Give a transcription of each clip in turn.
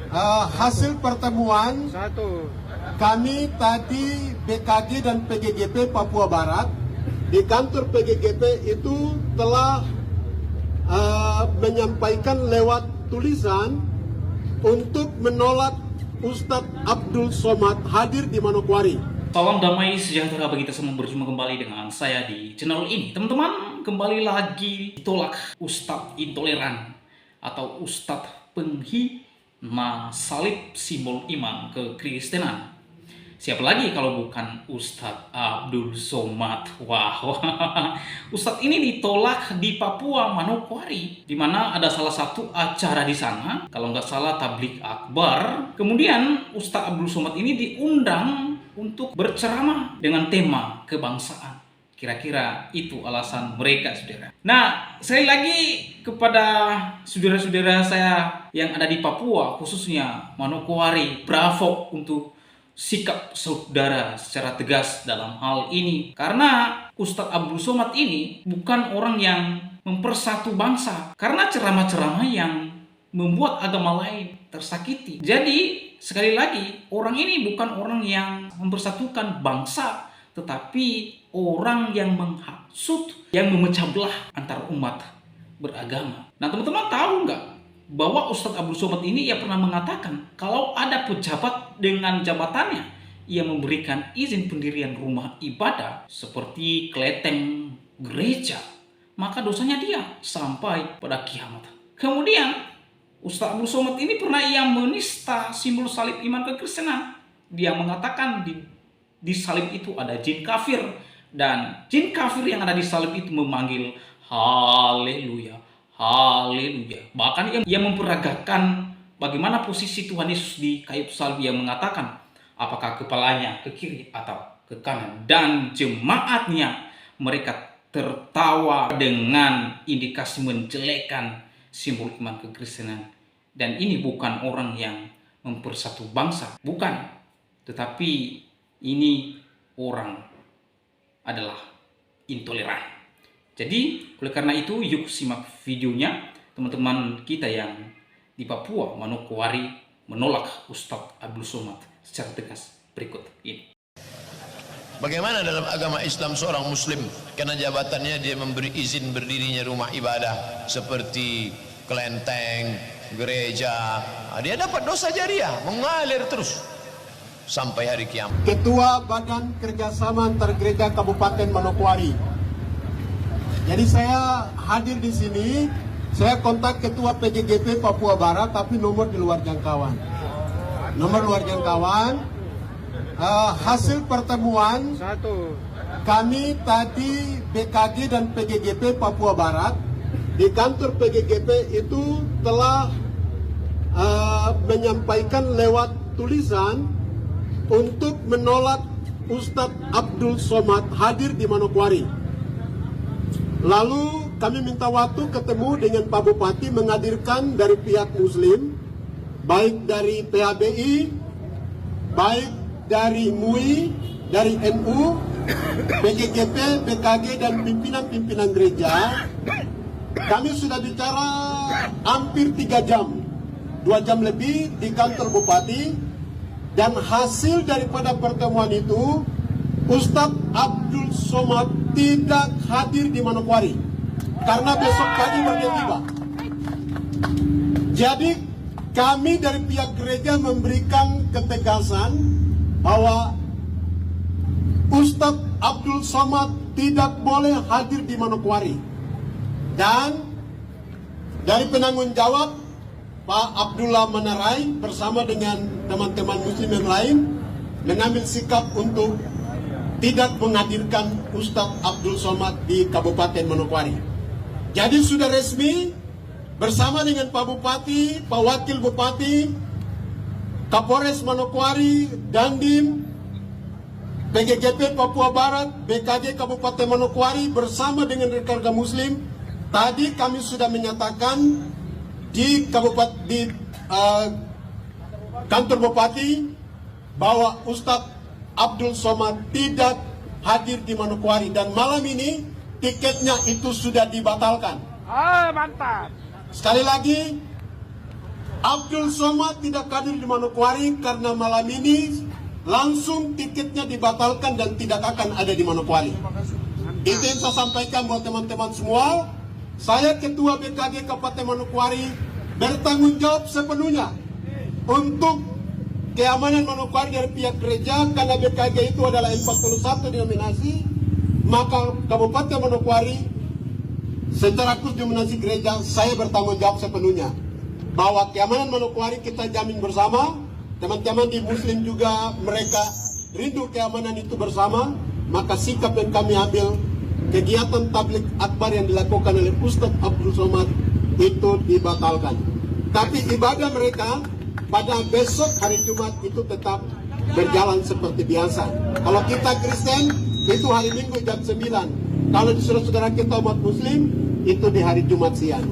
Hasil pertemuan kami tadi BKG dan PGGP Papua Barat di kantor PGGP itu telah menyampaikan lewat tulisan untuk menolak Ustadz Abdul Somad hadir di Manokwari. Salam damai sejahtera bagi kita semua, berjumpa kembali dengan saya di channel ini. Teman-teman, kembali lagi ditolak Ustadz intoleran atau Ustadz penghina salib simbol iman kekristenan. Siapa lagi kalau bukan Ustadz Abdul Somad? Wah, Ustadz ini ditolak di Papua Manokwari, di mana ada salah satu acara di sana, kalau nggak salah tablik akbar. Kemudian Ustadz Abdul Somad ini diundang untuk berceramah dengan tema kebangsaan. Kira-kira itu alasan mereka, saudara. Nah, sekali lagi kepada saudara-saudara saya yang ada di Papua, khususnya Manokwari, bravo untuk sikap saudara secara tegas dalam hal ini. Karena Ustadz Abdul Somad ini bukan orang yang mempersatu bangsa, karena ceramah-ceramah yang membuat agama lain tersakiti. Jadi sekali lagi, orang ini bukan orang yang mempersatukan bangsa, tetapi orang yang menghasut, yang memecah belah antar umat beragama. Nah, teman-teman tahu nggak bahwa Ustadz Abdul Somad ini ia pernah mengatakan kalau ada pejabat dengan jabatannya ia memberikan izin pendirian rumah ibadah seperti kelenteng gereja, maka dosanya dia sampai pada kiamat. Kemudian Ustadz Abdul Somad ini pernah ia menista simbol salib iman kekristenan. Dia mengatakan di salib itu ada jin kafir, dan jin kafir yang ada di salib itu memanggil haleluya, haleluya. Bahkan ia memperagakan bagaimana posisi Tuhan Yesus di kayu salib. Yang mengatakan apakah kepalanya ke kiri atau ke kanan, dan jemaatnya mereka tertawa dengan indikasi menjelekkan simbol iman kekristenan. Dan ini bukan orang yang mempersatu bangsa, bukan, tetapi ini orang adalah intoleran. Jadi oleh karena itu, yuk simak videonya teman-teman kita yang di Papua Manokwari menolak Ustadz Abdul Somad secara tegas berikut ini. Bagaimana dalam agama Islam seorang muslim karena jabatannya dia memberi izin berdirinya rumah ibadah seperti kelenteng, gereja, dia dapat dosa jariah mengalir terus sampai hari kiamat. Ketua Badan Kerjasama Antar Gereja Kabupaten Manokwari. Jadi saya hadir di sini, saya kontak Ketua PGGP Papua Barat, tapi nomor di luar jangkauan. Nomor luar jangkauan. Hasil pertemuan kami tadi BKG dan PGGP Papua Barat di kantor PGGP itu telah menyampaikan lewat tulisan untuk menolak Ustadz Abdul Somad hadir di Manokwari. Lalu kami minta waktu ketemu dengan Pak Bupati menghadirkan dari pihak Muslim, baik dari PHBI, baik dari MUI, dari NU, PGGP, BKG, dan pimpinan-pimpinan gereja. Kami sudah bicara hampir 3 jam, 2 jam lebih di kantor Bupati. Dan hasil daripada pertemuan itu, Ustadz Abdul Somad tidak hadir di Manokwari karena besok pagi baru tiba. Jadi kami dari pihak gereja memberikan ketegasan bahwa Ustadz Abdul Somad tidak boleh hadir di Manokwari. Dan dari penanggung jawab Pak Abdullah Manarai bersama dengan teman-teman muslim yang lain mengambil sikap untuk tidak menghadirkan Ustadz Abdul Somad di Kabupaten Manokwari. Jadi sudah resmi bersama dengan Pak Bupati, Pak Wakil Bupati, Kapolres Manokwari, Dandim, PGGP Papua Barat, BKG Kabupaten Manokwari bersama dengan rekan-rekan muslim. Tadi kami sudah menyatakan di kantor Bupati bahwa Ustadz Abdul Somad tidak hadir di Manokwari, dan malam ini tiketnya itu sudah dibatalkan. Mantap. Sekali lagi Abdul Somad tidak hadir di Manokwari karena malam ini langsung tiketnya dibatalkan dan tidak akan ada di Manokwari. Itu yang saya sampaikan buat teman-teman semua. Saya Ketua BKG Kabupaten Manokwari bertanggung jawab sepenuhnya untuk keamanan Manokwari dari pihak gereja, karena BKG itu adalah 41 denominasi, maka Kabupaten Manokwari secara khusus denominasi gereja saya bertanggung jawab sepenuhnya bahwa keamanan Manokwari kita jamin bersama. Teman-teman di Muslim juga mereka rindu keamanan itu bersama, maka sikap yang kami ambil, kegiatan tablik akbar yang dilakukan oleh Ustadz Abdul Somad itu dibatalkan. Tapi ibadah mereka pada besok hari Jumat itu tetap berjalan seperti biasa. Kalau kita Kristen itu hari Minggu jam 9. Kalau di saudara-saudara kita umat Muslim itu di hari Jumat siang.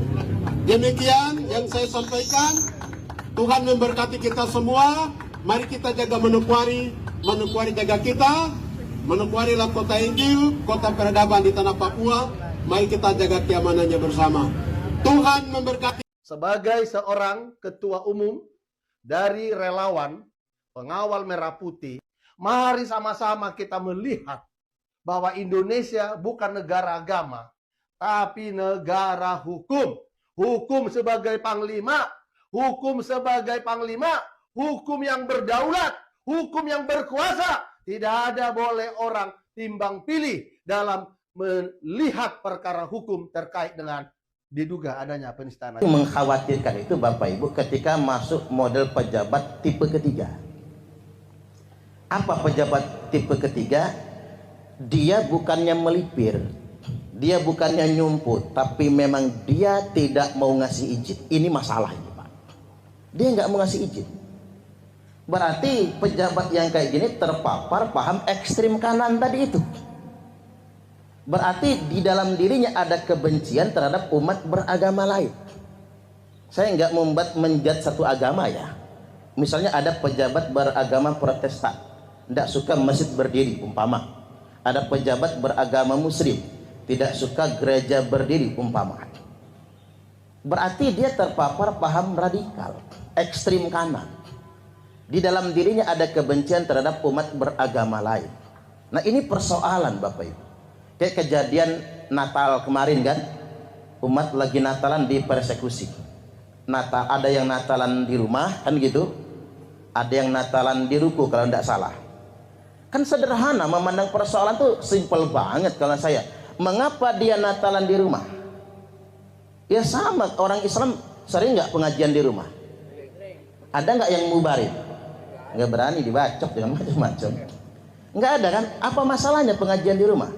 Demikian yang saya sampaikan. Tuhan memberkati kita semua. Mari kita jaga Manokwari. Manokwari jaga kita. Manokwari adalah kota Injil, kota peradaban di tanah Papua. Mari kita jaga keamanannya bersama. Tuhan memberkati. Sebagai seorang ketua umum dari relawan pengawal Merah Putih, mari sama-sama kita melihat bahwa Indonesia bukan negara agama, tapi negara hukum. Hukum sebagai panglima, hukum sebagai panglima, hukum yang berdaulat, hukum yang berkuasa. Tidak ada boleh orang timbang pilih dalam melihat perkara hukum terkait dengan diduga adanya penistaan. Mengkhawatirkan itu Bapak Ibu ketika masuk model pejabat tipe ketiga. Apa pejabat tipe ketiga? Dia bukannya melipir, dia bukannya nyumput, tapi memang dia tidak mau ngasih izin. Ini masalahnya Pak. Dia nggak mau ngasih izin. Berarti pejabat yang kayak gini terpapar paham ekstrim kanan tadi itu. Berarti di dalam dirinya ada kebencian terhadap umat beragama lain. Saya nggak membuat menjat satu agama ya. Misalnya ada pejabat beragama Protestan, tidak suka masjid berdiri umpama. Ada pejabat beragama Muslim, tidak suka gereja berdiri umpama. Berarti dia terpapar paham radikal, ekstrim kanan. Di dalam dirinya ada kebencian terhadap umat beragama lain. Nah ini persoalan Bapak Ibu. Kayak kejadian Natal kemarin kan, umat lagi Natalan dipersekusi. Ada yang Natalan di rumah kan gitu, ada yang Natalan di ruku kalau tidak salah. Kan sederhana memandang persoalan tuh simpel banget kalau saya. Mengapa dia Natalan di rumah? Ya sama orang Islam sering nggak pengajian di rumah? Ada nggak yang mubarin? Nggak berani dibacok dengan macam-macam. Nggak ada kan? Apa masalahnya pengajian di rumah?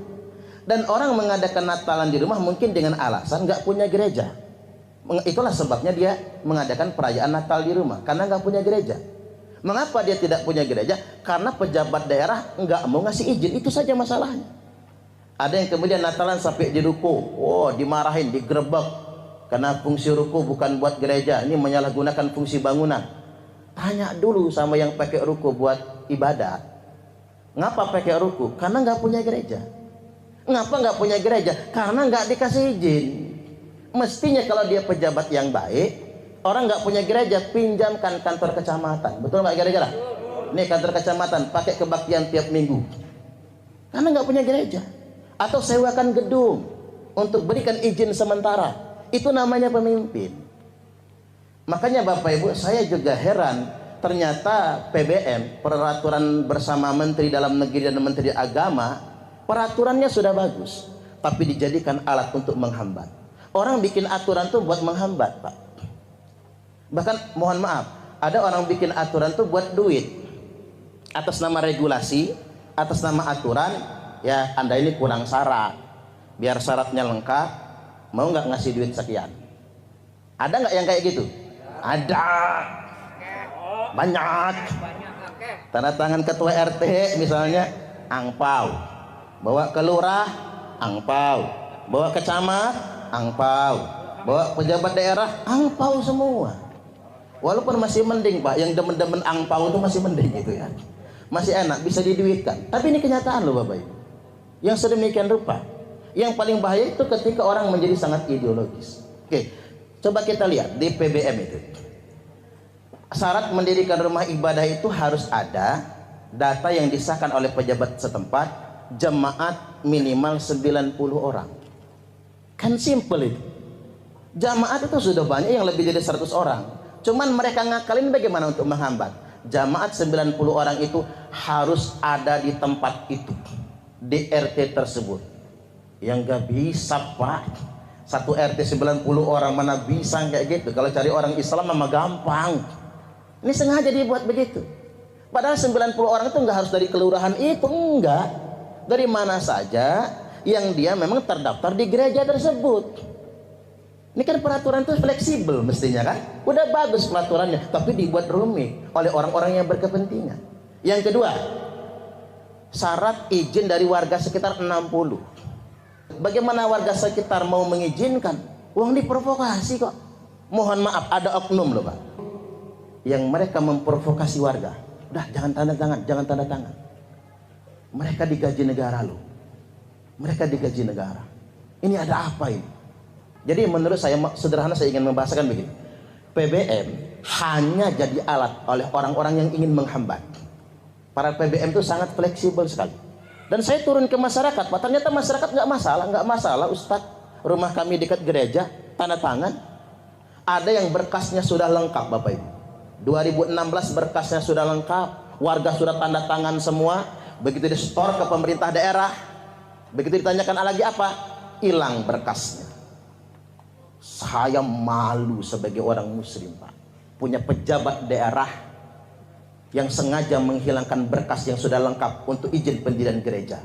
Dan orang mengadakan Natalan di rumah mungkin dengan alasan nggak punya gereja. Itulah sebabnya dia mengadakan perayaan Natal di rumah, karena nggak punya gereja. Mengapa dia tidak punya gereja? Karena pejabat daerah nggak mau ngasih izin. Itu saja masalahnya. Ada yang kemudian Natalan sampai di ruku, dimarahin, digerebek, karena fungsi ruku bukan buat gereja, ini menyalahgunakan fungsi bangunan. Tanya dulu sama yang pakai ruku buat ibadah. Ngapa pakai ruku? Karena nggak punya gereja. Ngapa nggak punya gereja? Karena nggak dikasih izin. Mestinya kalau dia pejabat yang baik, orang nggak punya gereja, pinjamkan kantor kecamatan. Betul nggak kira-kira? Ini kantor kecamatan pakai kebaktian tiap minggu. Karena nggak punya gereja. Atau sewakan gedung untuk berikan izin sementara. Itu namanya pemimpin. Makanya Bapak Ibu, saya juga heran, ternyata PBM, peraturan bersama Menteri Dalam Negeri dan Menteri Agama, peraturannya sudah bagus, tapi dijadikan alat untuk menghambat. Orang bikin aturan tuh buat menghambat, Pak. Bahkan mohon maaf, ada orang bikin aturan tuh buat duit. Atas nama regulasi, atas nama aturan, ya Anda ini kurang syarat. Biar syaratnya lengkap, mau nggak ngasih duit sekian? Ada nggak yang kayak gitu? Ada, banyak. Tanda tangan ketua RT misalnya angpau, bawa ke lurah angpau, bawa ke camat angpau, bawa pejabat daerah angpau semua. Walaupun masih mending Pak, yang demen-demen angpau itu masih mending gitu ya, masih enak bisa diduitkan. Tapi ini kenyataan loh Bapak Ibu, yang sedemikian rupa. Yang paling bahaya itu ketika orang menjadi sangat ideologis. Oke, coba kita lihat di PBM itu. Syarat mendirikan rumah ibadah itu harus ada data yang disahkan oleh pejabat setempat, jemaat minimal 90 orang. Kan simple itu. Jamaat itu sudah banyak yang lebih dari 100 orang. Cuman mereka ngakalin bagaimana untuk menghambat. Jamaat 90 orang itu harus ada di tempat itu, di RT tersebut. Yang gak bisa, Pak. Satu RT 90 orang mana bisa kayak gitu. Kalau cari orang Islam mah gampang. Ini sengaja dibuat begitu. Padahal 90 orang itu nggak harus dari kelurahan itu, enggak. Dari mana saja yang dia memang terdaftar di gereja tersebut. Ini kan peraturan itu fleksibel mestinya kan. Udah bagus peraturannya, tapi dibuat rumit oleh orang-orang yang berkepentingan. Yang kedua, syarat izin dari warga sekitar 60. Bagaimana warga sekitar mau mengizinkan? Uang diprovokasi kok. Mohon maaf, ada oknum loh Pak, yang mereka memprovokasi warga. Udah jangan tanda tangan, jangan tanda tangan. Mereka digaji negara loh. Mereka digaji negara. Ini ada apa ini? Jadi menurut saya sederhana saya ingin membahasakan begini. PBM hanya jadi alat oleh orang-orang yang ingin menghambat. Para PBM itu sangat fleksibel sekali. Dan saya turun ke masyarakat, Pak, ternyata masyarakat nggak masalah Ustadz. Rumah kami dekat gereja, tanda tangan. Ada yang berkasnya sudah lengkap Bapak Ibu. 2016 berkasnya sudah lengkap, warga sudah tanda tangan semua. Begitu di store ke pemerintah daerah, begitu ditanyakan lagi apa, hilang berkasnya. Saya malu sebagai orang muslim Pak, punya pejabat daerah yang sengaja menghilangkan berkas yang sudah lengkap untuk izin pendirian gereja.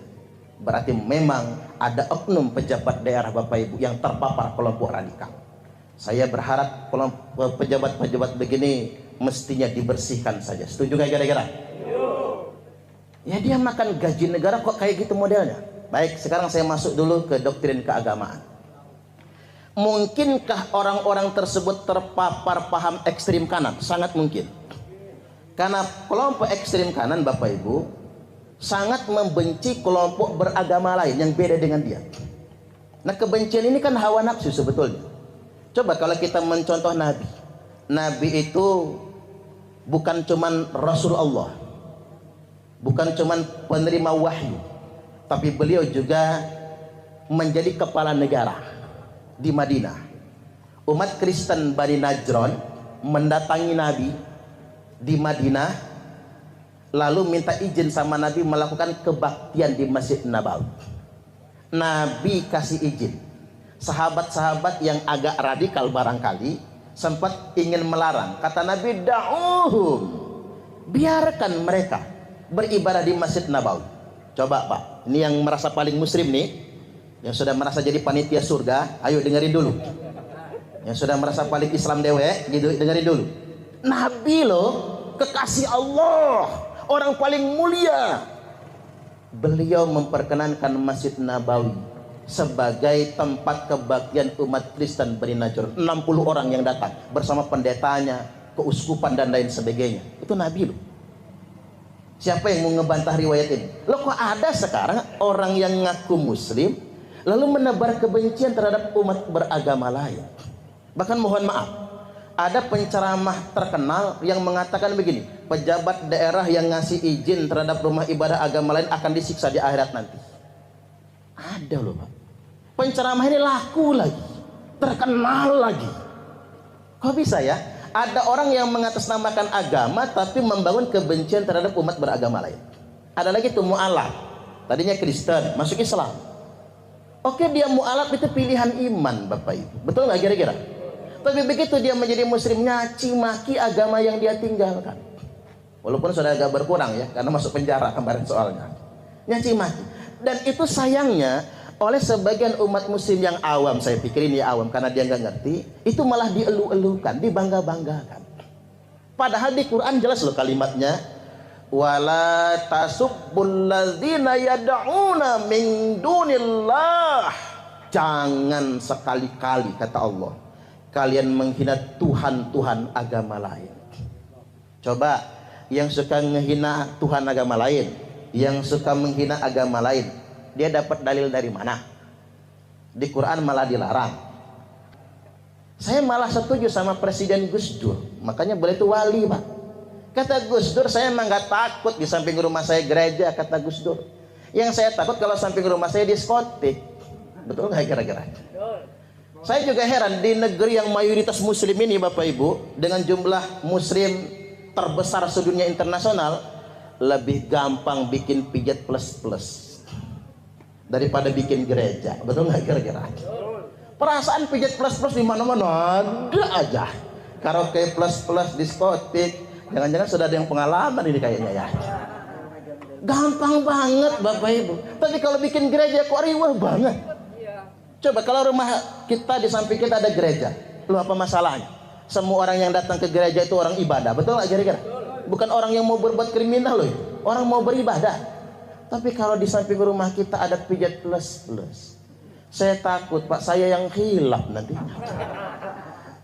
Berarti memang ada oknum pejabat daerah Bapak Ibu yang terpapar kelompok radikal. Saya berharap pejabat-pejabat begini mestinya dibersihkan saja. Setuju gak kira-kira? Ya dia makan gaji negara kok kayak gitu modelnya. Baik, sekarang saya masuk dulu ke doktrin keagamaan. Mungkinkah orang-orang tersebut terpapar paham ekstrim kanan? Sangat mungkin. Karena kelompok ekstrim kanan Bapak Ibu sangat membenci kelompok beragama lain yang beda dengan dia. Nah kebencian ini kan hawa nafsu sebetulnya. Coba kalau kita mencontoh Nabi. Nabi itu bukan cuman Rasulullah, bukan cuman penerima wahyu, tapi beliau juga menjadi kepala negara di Madinah. Umat Kristen Bani Najran mendatangi Nabi di Madinah, lalu minta izin sama Nabi melakukan kebaktian di Masjid Nabawi. Nabi kasih izin. Sahabat-sahabat yang agak radikal barangkali sempat ingin melarang. Kata Nabi, da'uhum, biarkan mereka beribadah di Masjid Nabawi. Coba Pak, ini yang merasa paling muslim nih, yang sudah merasa jadi panitia surga, ayo dengerin dulu. Yang sudah merasa paling Islam dewe, gitu, dengerin dulu. Nabi loh, kekasih Allah, orang paling mulia, beliau memperkenankan Masjid Nabawi sebagai tempat kebaktian umat Kristen Bani Najran. 60 orang yang datang bersama pendetanya, keuskupan dan lain sebagainya. Itu Nabi loh. Siapa yang mau ngebantah riwayat ini? Loh kok ada sekarang orang yang ngaku muslim lalu menebar kebencian terhadap umat beragama lain? Bahkan mohon maaf, ada penceramah terkenal yang mengatakan begini, pejabat daerah yang ngasih izin terhadap rumah ibadah agama lain akan disiksa di akhirat nanti. Ada loh Pak. Penceramah ini laku lagi, terkenal lagi. Kok bisa ya? Ada orang yang mengatasnamakan agama tapi membangun kebencian terhadap umat beragama lain. Ada lagi tuh mu'alaf, tadinya Kristen masuk Islam. Oke, dia mu'alaf itu pilihan iman Bapak Ibu, betul nggak kira-kira? Tapi begitu dia menjadi muslim, nyaci maki agama yang dia tinggalkan. Walaupun sudah agak berkurang ya, karena masuk penjara kemarin soalnya. Nyaci maki. Dan itu sayangnya oleh sebagian umat muslim yang awam, saya pikir ini awam karena dia nggak ngerti, itu malah dielu-elukan, dibangga-banggakan. Padahal di Quran jelas loh kalimatnya, wala tasubbul ladzina yad'una min dunillah. Jangan sekali-kali kata Allah kalian menghina Tuhan-Tuhan agama lain. Coba yang suka menghina Tuhan agama lain, yang suka menghina agama lain, dia dapat dalil dari mana? Di Quran malah dilarang. Saya malah setuju sama Presiden Gus Dur. Makanya beliau itu wali, Pak. Kata Gus Dur, saya emang nggak takut di samping rumah saya gereja, kata Gus Dur. Yang saya takut kalau samping rumah saya diskotik. Betul nggak kira-kira? Saya juga heran di negeri yang mayoritas muslim ini, Bapak Ibu, dengan jumlah muslim terbesar sedunia internasional, lebih gampang bikin pijat plus-plus daripada bikin gereja. Betul nggak kira-kira? Perasaan pijat plus-plus di mana-mana ada aja. Karaoke plus-plus, diskotik. Jangan-jangan sudah ada yang pengalaman ini kayaknya ya. Gampang banget Bapak Ibu. Tapi kalau bikin gereja kok riwah banget. Coba kalau rumah kita di samping kita ada gereja, lu apa masalahnya? Semua orang yang datang ke gereja itu orang ibadah, betul nggak kira-kira? Bukan orang yang mau berbuat kriminal loh, orang mau beribadah. Tapi kalau di samping rumah kita ada pijat plus-plus, saya takut Pak, saya yang hilaf nanti.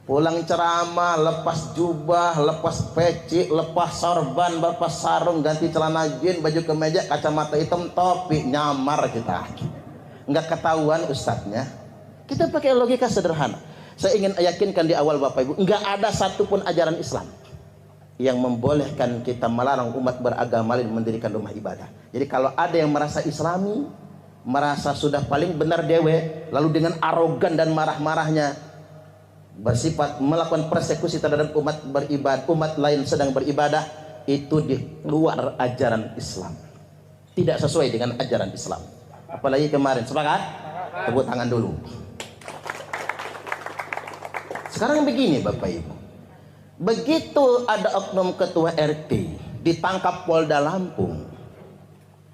Pulang ceramah, lepas jubah, lepas peci, lepas sorban, lepas sarung, ganti celana jeans, baju kemeja, kacamata hitam, topi, nyamar kita. Nggak ketahuan ustadznya. Kita pakai logika sederhana. Saya ingin yakinkan di awal Bapak Ibu, nggak ada satupun ajaran Islam yang membolehkan kita melarang umat beragama lain mendirikan rumah ibadah. Jadi kalau ada yang merasa Islami, merasa sudah paling benar dewe, lalu dengan arogan dan marah-marahnya bersifat melakukan persekusi terhadap umat beribadah, umat lain sedang beribadah, itu di luar ajaran Islam, tidak sesuai dengan ajaran Islam. Apalagi kemarin, sepakat? Tepuk tangan dulu. Sekarang begini Bapak Ibu, begitu ada oknum ketua RT ditangkap Polda Lampung,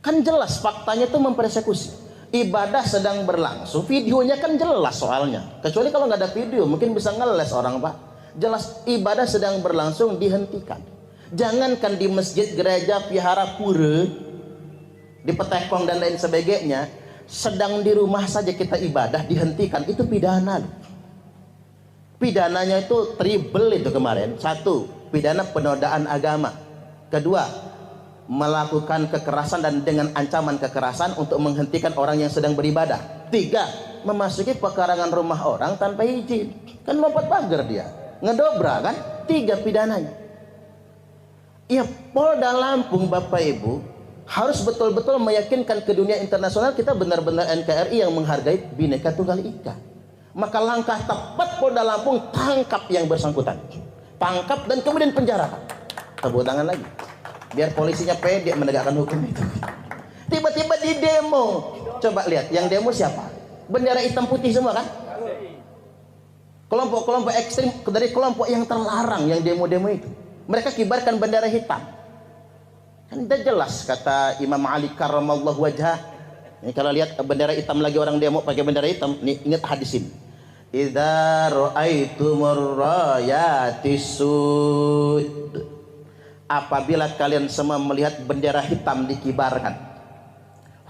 kan jelas faktanya itu mempersekusi. Ibadah sedang berlangsung, videonya kan jelas soalnya. Kecuali kalau nggak ada video, mungkin bisa ngeles orang Pak. Jelas ibadah sedang berlangsung, dihentikan. Jangankan di masjid, gereja, vihara, pura, di petekong dan lain sebagainya, sedang di rumah saja kita ibadah dihentikan, itu pidana. Pidananya itu triple itu kemarin. Satu, pidana penodaan agama. Kedua, melakukan kekerasan dan dengan ancaman kekerasan untuk menghentikan orang yang sedang beribadah. Tiga, memasuki pekarangan rumah orang tanpa izin. Kan lompat pagar dia, ngedobrak kan. Tiga pidananya. Ya Polda Lampung Bapak Ibu harus betul-betul meyakinkan ke dunia internasional kita benar-benar NKRI yang menghargai Bhinneka Tunggal Ika. Maka langkah tepat Polda Lampung, tangkap yang bersangkutan. Tangkap dan kemudian penjarakan. Tepuk tangan lagi. Biar polisinya pede menegakkan hukum itu. Tiba-tiba di demo, coba lihat yang demo siapa? Bendera hitam putih semua kan? Kelompok-kelompok ekstrim dari kelompok yang terlarang yang demo-demo itu, mereka kibarkan bendera hitam. Kan udah jelas kata Imam Ali karramallahu wajhah. Ini kalau lihat bendera hitam lagi orang demo pakai bendera hitam, nih ingat hadis ini. Idza ra'aitumur rayatis sud, apabila kalian semua melihat bendera hitam dikibarkan,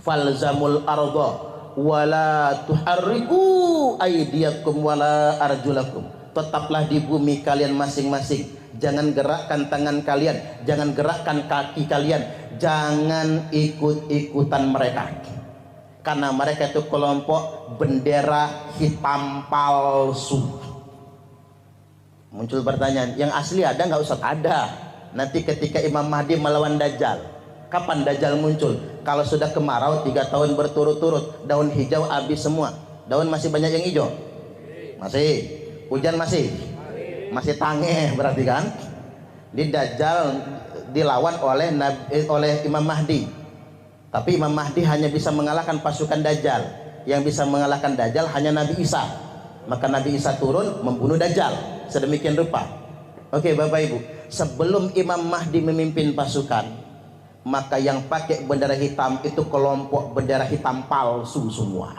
falzamul arda wala tuharriku aydiyakum wala arjulakum, tetaplah di bumi kalian masing-masing, jangan gerakkan tangan kalian, jangan gerakkan kaki kalian, jangan ikut-ikutan mereka, karena mereka itu kelompok bendera hitam palsu. Muncul pertanyaan, yang asli ada nggak Ustaz? Ada. Nanti ketika Imam Mahdi melawan Dajjal, kapan Dajjal muncul? Kalau sudah kemarau 3 tahun berturut-turut, daun hijau habis semua. Daun masih banyak yang hijau? Masih. Hujan masih? Masih tangeh berarti kan? Di Dajjal dilawan oleh Imam Mahdi. Tapi Imam Mahdi hanya bisa mengalahkan pasukan Dajjal. Yang bisa mengalahkan Dajjal hanya Nabi Isa. Maka Nabi Isa turun membunuh Dajjal. Sedemikian rupa. Oke Bapak Ibu, sebelum Imam Mahdi memimpin pasukan, maka yang pakai bendera hitam itu kelompok bendera hitam palsu semua.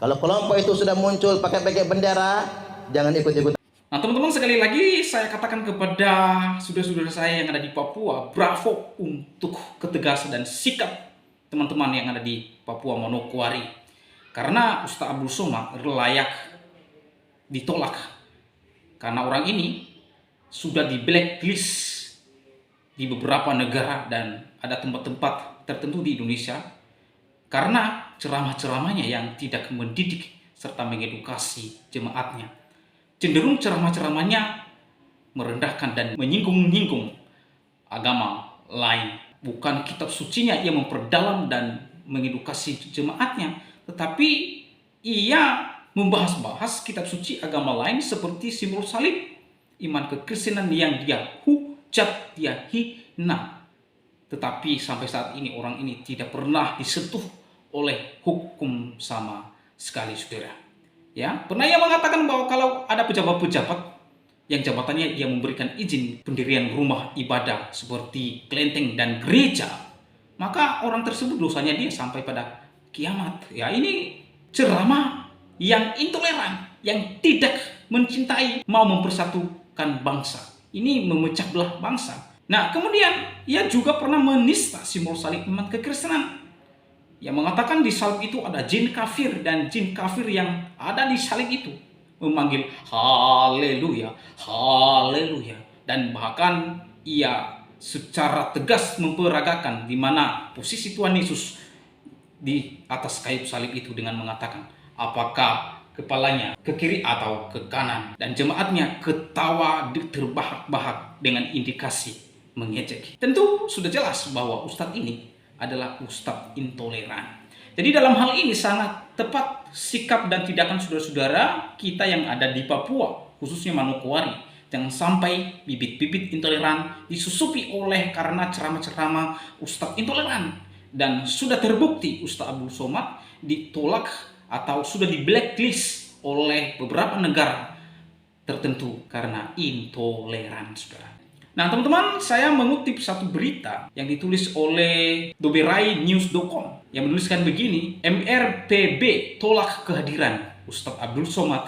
Kalau kelompok itu sudah muncul pakai bendera, jangan ikut-ikut. Nah teman-teman, sekali lagi saya katakan kepada saudara-saudara saya yang ada di Papua, bravo untuk ketegasan dan sikap teman-teman yang ada di Papua Manokwari. Karena Ustaz Abdul Somad layak ditolak. Karena orang ini sudah di blacklist di beberapa negara dan ada tempat-tempat tertentu di Indonesia karena ceramah-ceramahnya yang tidak mendidik serta mengedukasi jemaatnya. Cenderung ceramah-ceramahnya merendahkan dan menyinggung-nyinggung agama lain. Bukan kitab sucinya ia memperdalam dan mengedukasi jemaatnya, tetapi ia membahas-bahas kitab suci agama lain seperti simbol salib, iman kekristenan yang dia hujat, dia hina. Tetapi sampai saat ini orang ini tidak pernah disentuh oleh hukum sama sekali, saudara. Ya, pernah ia mengatakan bahwa kalau ada pejabat-pejabat yang jabatannya dia memberikan izin pendirian rumah ibadah seperti kelenteng dan gereja, maka orang tersebut dosanya dia sampai pada kiamat. Ya, ini ceramah yang intoleran, yang tidak mencintai, mau mempersatukan bangsa. Ini memecah belah bangsa. Nah, kemudian ia juga pernah menista simbol salib iman kekristenan. Yang mengatakan di salib itu ada jin kafir, dan jin kafir yang ada di salib itu memanggil haleluya, haleluya, dan bahkan ia secara tegas memperagakan di mana posisi Tuhan Yesus di atas kayu salib itu dengan mengatakan apakah kepalanya ke kiri atau ke kanan, dan jemaatnya ketawa terbahak-bahak dengan indikasi mengejek. Tentu sudah jelas bahwa ustadz ini adalah ustadz intoleran. Jadi dalam hal ini sangat tepat sikap dan tindakan saudara-saudara kita yang ada di Papua, khususnya Manokwari. Jangan sampai bibit-bibit intoleran disusupi oleh karena ceramah-ceramah ustadz intoleran. Dan sudah terbukti Ustadz Abdul Somad ditolak atau sudah di blacklist oleh beberapa negara tertentu karena intoleran, saudara. Nah, teman-teman, saya mengutip satu berita yang ditulis oleh doberainews.com yang menuliskan begini, MRPB tolak kehadiran Ustadz Abdul Somad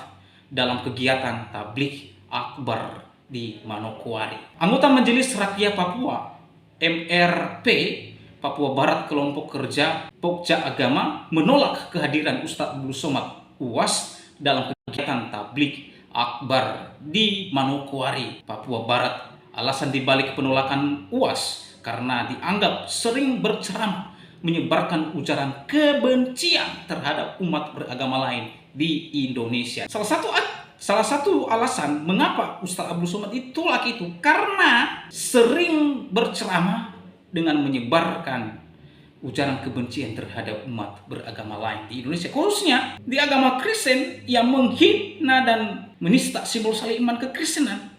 dalam kegiatan tabligh akbar di Manokwari. Anggota Majelis Rakyat Papua MRP Papua Barat kelompok kerja Pokja Agama menolak kehadiran Ustadz Abdul Somad UAS dalam kegiatan tabligh akbar di Manokwari, Papua Barat. Alasan dibalik penolakan UAS karena dianggap sering berceramah menyebarkan ujaran kebencian terhadap umat beragama lain di Indonesia. Salah satu alasan mengapa Ustadz Abdul Somad ditolak itu karena sering berceramah dengan menyebarkan ujaran kebencian terhadap umat beragama lain di Indonesia, khususnya di agama Kristen yang menghina dan menista simbol salib iman kekristenan.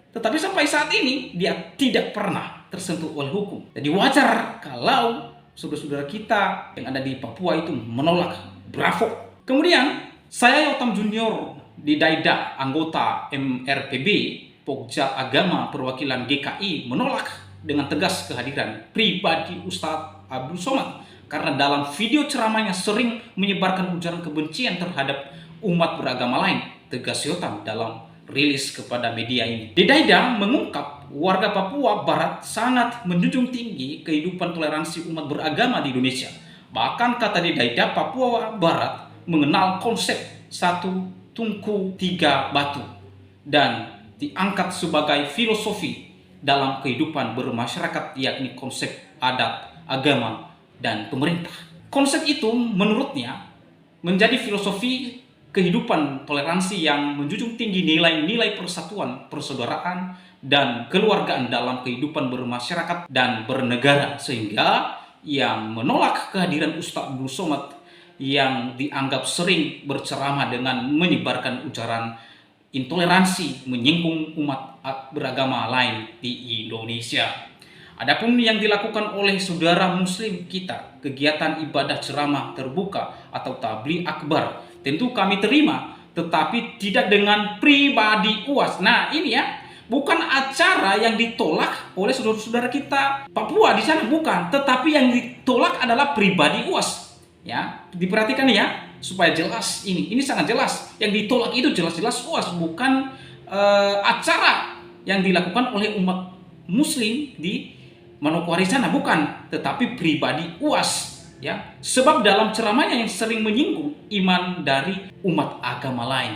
Tetapi sampai saat ini dia tidak pernah tersentuh oleh hukum. Jadi wajar kalau saudara-saudara kita yang ada di Papua itu menolak. Bravo. Kemudian saya Yotam Junior di Daida, anggota MRPB Pokja Agama Perwakilan GKI, menolak dengan tegas kehadiran pribadi Ustadz Abdul Somad karena dalam video ceramahnya sering menyebarkan ujaran kebencian terhadap umat beragama lain. Tegas Yotam dalam rilis kepada media ini. Daida mengungkap warga Papua Barat sangat menjunjung tinggi kehidupan toleransi umat beragama di Indonesia. Bahkan kata Daida, Papua Barat mengenal konsep satu tungku tiga batu dan diangkat sebagai filosofi dalam kehidupan bermasyarakat, yakni konsep adat, agama, dan pemerintah. Konsep itu menurutnya menjadi filosofi kehidupan toleransi yang menjunjung tinggi nilai-nilai persatuan, persaudaraan, dan keluargaan dalam kehidupan bermasyarakat dan bernegara, sehingga yang menolak kehadiran Ustadz Abdul Somad yang dianggap sering berceramah dengan menyebarkan ujaran intoleransi, menyinggung umat beragama lain di Indonesia. Adapun yang dilakukan oleh saudara muslim kita, kegiatan ibadah ceramah terbuka atau tabligh akbar, tentu kami terima, tetapi tidak dengan pribadi UAS. Nah, ini ya, bukan acara yang ditolak oleh saudara-saudara kita Papua di sana, bukan, tetapi yang ditolak adalah pribadi UAS. Ya, diperhatikan ya, supaya jelas ini sangat jelas. Yang ditolak itu jelas-jelas UAS, bukan acara yang dilakukan oleh umat muslim di Manokwari sana, bukan, tetapi pribadi UAS. Ya, sebab dalam ceramahnya yang sering menyinggung iman dari umat agama lain,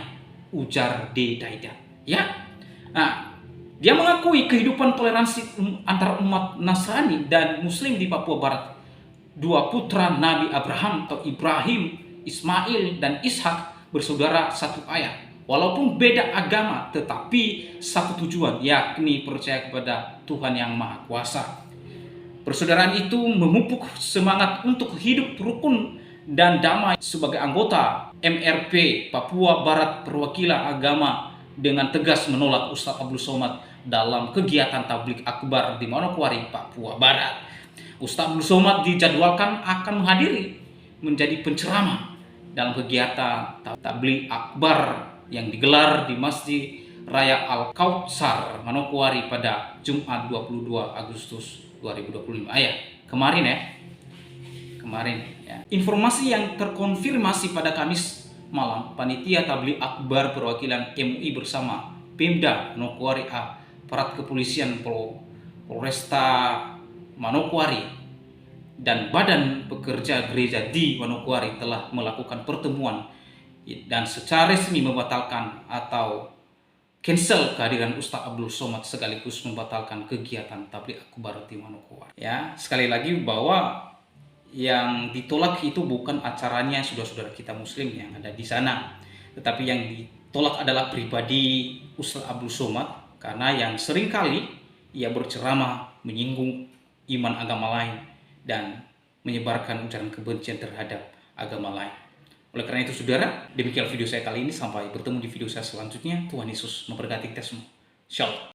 ujar Daida. Ya, nah, dia mengakui kehidupan toleransi antara umat Nasrani dan Muslim di Papua Barat. Dua putra Nabi Abraham atau Ibrahim, Ismail dan Ishak bersaudara satu ayah. Walaupun beda agama, tetapi satu tujuan, yakni percaya kepada Tuhan Yang Maha Kuasa. Persaudaraan itu memupuk semangat untuk hidup rukun dan damai sebagai anggota MRP Papua Barat Perwakilan Agama dengan tegas menolak Ustadz Abdul Somad dalam kegiatan tablik akbar di Manokwari, Papua Barat. Ustadz Abdul Somad dijadwalkan akan menjadi penceramah dalam kegiatan tablik akbar yang digelar di Masjid Raya Al-Kautsar Manokwari pada Jumat 22 Agustus 2025 kemarin ya. Informasi yang terkonfirmasi pada Kamis malam, panitia tabligh akbar perwakilan MUI bersama Pemda Manokwari, aparat kepolisian Polresta Manokwari dan Badan Pekerja Gereja di Manokwari telah melakukan pertemuan dan secara resmi membatalkan atau cancel kehadiran Ustadz Abdul Somad sekaligus membatalkan kegiatan tabligh akbar di Manokwari. Ya, sekali lagi bahwa yang ditolak itu bukan acaranya saudara-saudara kita Muslim yang ada di sana, tetapi yang ditolak adalah pribadi Ustadz Abdul Somad karena yang seringkali ia berceramah menyinggung iman agama lain dan menyebarkan ujaran kebencian terhadap agama lain. Oleh karena itu saudara, demikian video saya kali ini. Sampai bertemu di video saya selanjutnya. Tuhan Yesus memberkati kita semua. Shalom.